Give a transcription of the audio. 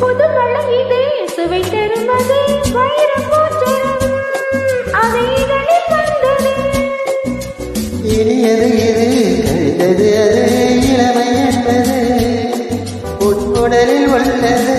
புது பழம் இது சுவை தருவது வைரம் போற்றலும் அவைகளில் வந்தது. இனியது இது கழிந்தது அது இளமை என்பது உட்குடலில் உள்ளது.